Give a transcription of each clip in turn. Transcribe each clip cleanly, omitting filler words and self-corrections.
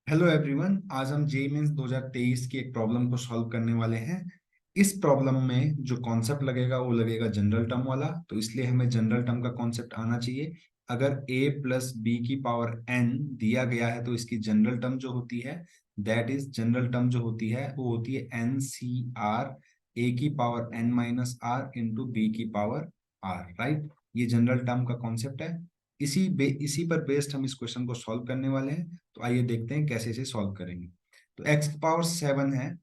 Hello everyone, आज हम JEE mains 2023 की एक प्रॉब्लम को सॉल्व करने वाले हैं। इस प्रॉब्लम में जो कॉन्सेप्ट लगेगा वो लगेगा जनरल टर्म वाला, तो इसलिए हमें जनरल टर्म का कॉन्सेप्ट आना चाहिए। अगर a प्लस बी की पावर n दिया गया है तो इसकी जनरल टर्म जो होती है, दैट इज जनरल टर्म जो होती है वो होती है एन सी आर, ए की power n minus R into B की पावर r, राइट। ये जनरल टर्म का कॉन्सेप्ट है। इसी पर बेस्ड हम इस क्वेश्चन को सॉल्व करने वाले हैं। तो आइए देखते हैं कैसे इसे सॉल्व करेंगे। तो x की पावर 7 है।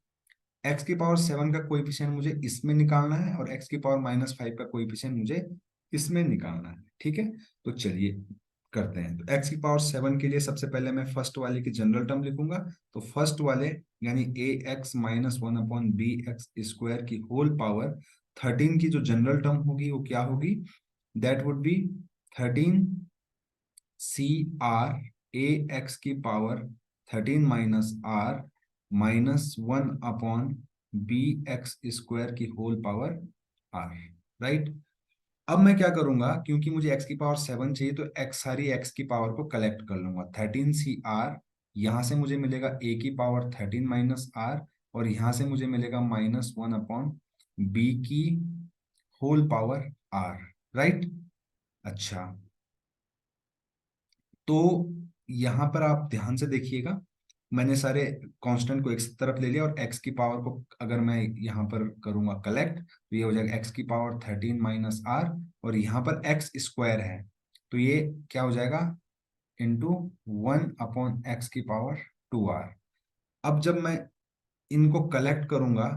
x की पावर 7 का कोएफिशिएंट मुझे इसमें निकालना है और x की पावर -5 का कोएफिशिएंट मुझे इसमें निकालना है। ठीक है, तो चलिए करते हैं। तो x की पावर 7 के लिए सबसे पहले मैं फर्स्ट वाले की जनरल टर्म लिखूंगा। तो फर्स्ट वाले यानी a x minus one upon b x square की होल पावर 13 की जो जनरल टर्म होगी वो क्या होगी? That would be 13 C R A x की power 13 minus are minus one upon b x square की होल पावर आर, राइट। अब मैं क्या करूंगा, क्योंकि मुझे x की पावर 7 चाहिए तो सारी x की पावर को कलेक्ट कर लूंगा। 13 सी आर, यहां से मुझे मिलेगा a की पावर 13 माइनस आर, और यहां से मुझे मिलेगा -1 अपॉन b की होल पावर आर, राइट। अच्छा, तो यहाँ पर आप ध्यान से देखिएगा, मैंने सारे कांस्टेंट को एक तरफ ले लिया और x की पावर को अगर मैं यहाँ पर करूंगा कलेक्ट तो ये हो जाएगा x की पावर 13 माइनस आर, और यहाँ पर x स्क्वायर है तो ये क्या हो जाएगा? इंटू 1 अपॉन x की पावर 2r। अब जब मैं इनको कलेक्ट करूंगा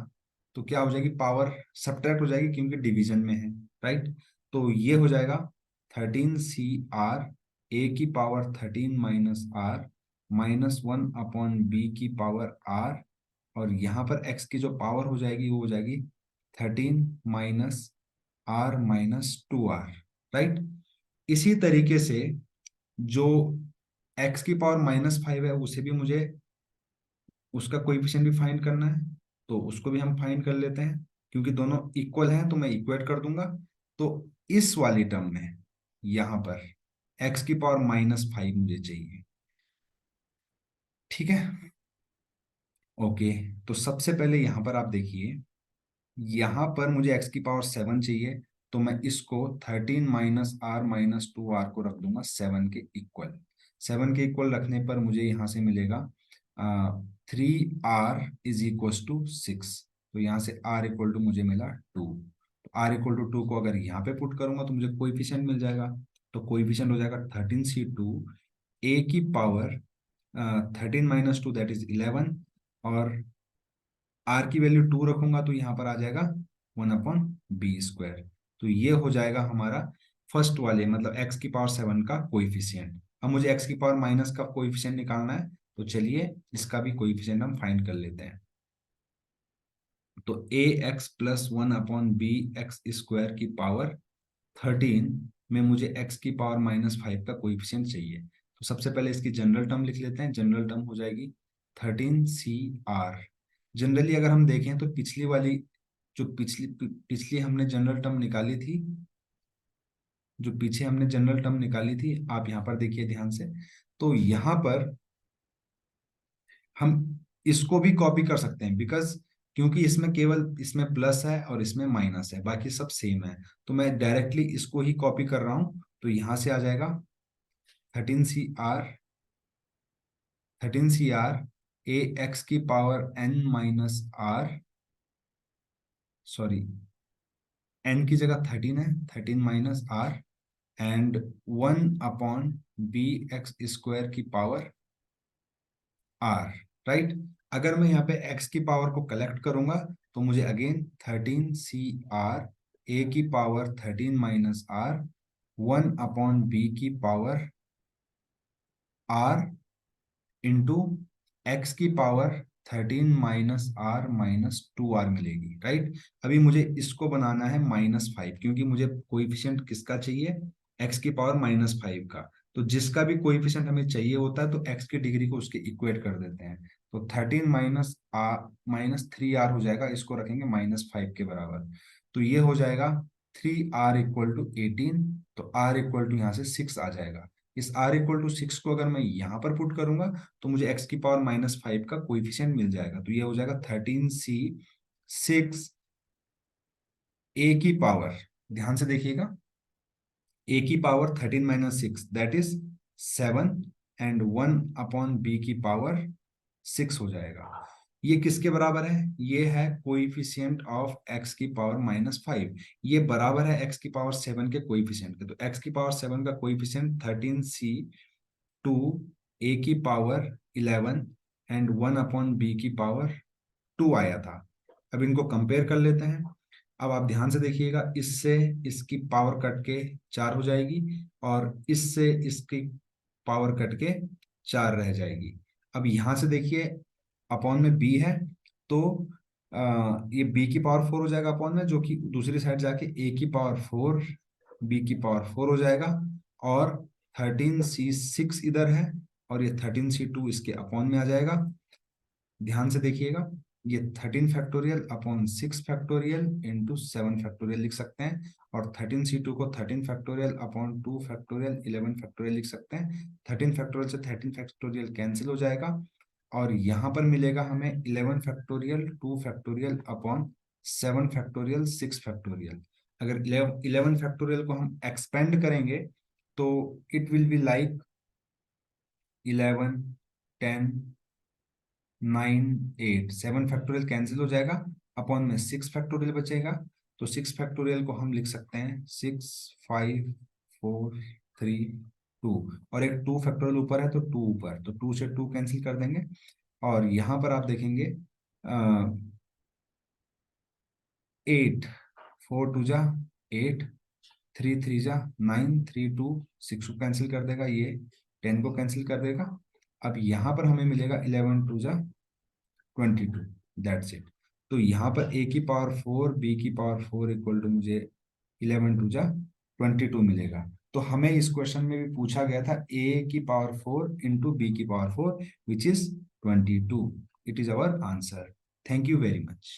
तो क्या हो जाएगी? पावर सब्ट्रैक्ट हो जाएगी क्योंकि डिवीजन में है, राइट। तो ये हो जाएगा 13 सी आर ए की power 13 minus are minus one upon B की पावर आर, और यहाँ पर x की जो पावर हो जाएगी वो हो जाएगी 13 minus are minus 2r, right. इसी तरीके से जो x की पावर -5 है उसे भी मुझे उसका कोएफिशिएंट भी फाइंड करना है, तो उसको भी हम फाइंड कर लेते हैं। क्योंकि दोनों इक्वल हैं तो मैं इक्वेट कर दूंगा। तो इस वाली टर्म में यहां पर x की पावर -5 मुझे चाहिए। ठीक है, ओके। तो सबसे पहले यहां पर आप देखिए, यहां पर मुझे x की पावर 7 चाहिए, तो मैं इसको 13 माइनस आर माइनस 2r को रख दूंगा 7 के इक्वल। 7 के इक्वल रखने पर मुझे यहां से मिलेगा 3r = 6। तो यहाँ से r इक्वल टू मुझे मिला 2। तो r इक्वल टू 2 को अगर यहाँ पे पुट करूंगा तो मुझे कोएफिशिएंट मिल जाएगा। तो कोएफिशिएंट हो जाएगा 13c2 a की पावर 13 - 2 दैट इज 11, और आर की वैल्यू 2 रखूंगा तो यहाँ पर आ जाएगा 1/b²। तो ये हो जाएगा हमारा फर्स्ट वाले मतलब x की पावर 7 का कोएफिशिएंट। अब मुझे x की पावर माइनस का कोएफिशिएंट निकालना है, तो चलिए इसका भी कोएफिशिएंट हम फाइंड कर लेते हैं। तो a x plus one upon b x square की पावर 13 में मुझे x की पावर -5 का कोएफिशिएंट चाहिए। तो सबसे पहले इसकी जनरल टर्म लिख लेते हैं। जनरल टर्म हो जाएगी 13 सी आर। जनरली अगर हम देखें तो पिछली वाली जो पिछली पिछली हमने जनरल टर्म निकाली थी, जो पीछे हमने जनरल टर्म निकाली थी, आप यहाँ पर देखिए ध्यान से। तो यहाँ पर हम इसको भी कॉपी कर सकते हैं, बिकॉज क्योंकि इसमें केवल इसमें प्लस है और इसमें माइनस है, बाकी सब सेम है। तो मैं डायरेक्टली इसको ही कॉपी कर रहा हूं, तो यहां से आ जाएगा 13 सी आर ए एक्स की power n minus R, sorry n की जगह 13 है, 13 minus are and 1/b x² की पावर आर, राइट। अगर मैं यहाँ पे x की पावर को कलेक्ट करूंगा तो मुझे अगेन 13 सी आर ए की पावर 13 माइनस आर 1/b की पावर आर इंटू एक्स की power 13 minus are minus 2r मिलेगी, राइट। अभी मुझे इसको बनाना है -5, क्योंकि मुझे कोइफिशिएंट किसका चाहिए? एक्स की पावर -5 का। तो जिसका भी कोइफिशिएंट हमें चाहिए होता है तो एक्स की डिग्री को उसके इक्वेट कर देते हैं। तो 13 -3r हो जाएगा, इसको रखेंगे -5 के बराबर। तो ये हो जाएगा 3r = 18। तो r इक्वल टू यहाँ से 6 आ जाएगा। इस r इक्वल टू 6 को अगर मैं यहाँ पर पुट करूंगा तो मुझे x की पावर -5 का कोएफिशिएंट मिल जाएगा। तो ये हो जाएगा 13c 6 a की पावर, ध्यान से देखिएगा, a की power 13 - 6 that is 7 and 1/b की पावर 6 हो जाएगा। ये किसके बराबर है? ये है कोइफिशिएंट ऑफ x की पावर -5। ये बराबर है x की पावर 7 के कोइफिशिएंट के। तो x की पावर 7 का कोइफिशिएंट 13c 2 a की पावर 11 एंड 1/b की पावर 2 आया था। अब इनको कंपेयर कर लेते हैं। अब आप ध्यान से देखिएगा, इससे इसकी पावर कट के 4 हो जाएगी और इससे इसकी पावर कट के 4 रह जाएगी। अब यहां से देखिए अपॉन में b है, तो ये b की पावर 4 हो जाएगा अपॉन में, जो कि दूसरी साइड जाके a की पावर 4 b की पावर 4 हो जाएगा। और 13c6 इधर है और ये 13c2 इसके अपॉन में आ जाएगा। ध्यान से देखिएगा, ये 13 factorial upon 6 factorial into 7 factorial लिख सकते हैं। और 13c2 को 13 फैक्टोरियल अपॉन 2 फैक्टोरियल 11 फैक्टोरियल लिख सकते हैं। 13 फैक्टोरियल से 13 फैक्टोरियल कैंसिल हो जाएगा और यहाँ पर मिलेगा हमें 11 factorial 2 factorial upon 7 factorial 6 factorial. अगर 11 फैक्टोरियल को हम एक्सपेंड करेंगे तो it will be like 11 10 9 8 7 factorial cancel हो जाएगा, अपॉन में 6 फैक्टोरियल बचेगा। तो 6 फैक्टोरियल को हम लिख सकते हैं 6 5 4 3 2, और एक 2 फैक्टोरियल ऊपर है तो 2 ऊपर, तो 2 से 2 कैंसिल कर देंगे। और यहाँ पर आप देखेंगे 8 4 2 जा 8 3 3 जा 9 3 2 6 को कैंसिल कर देगा, ये 10 को कैंसिल कर देगा। अब यहाँ पर हमें मिलेगा 11 2 जा 22, दैट्स इट। तो यहाँ पर a की पावर 4 b की पावर 4 इक्वल टू मुझे 11 2 जा 22 मिलेगा। तो हमें इस क्वेश्चन में भी पूछा गया था a की पावर 4 इंटू बी की power 4 which is 22। It is our answer. Thank you very much.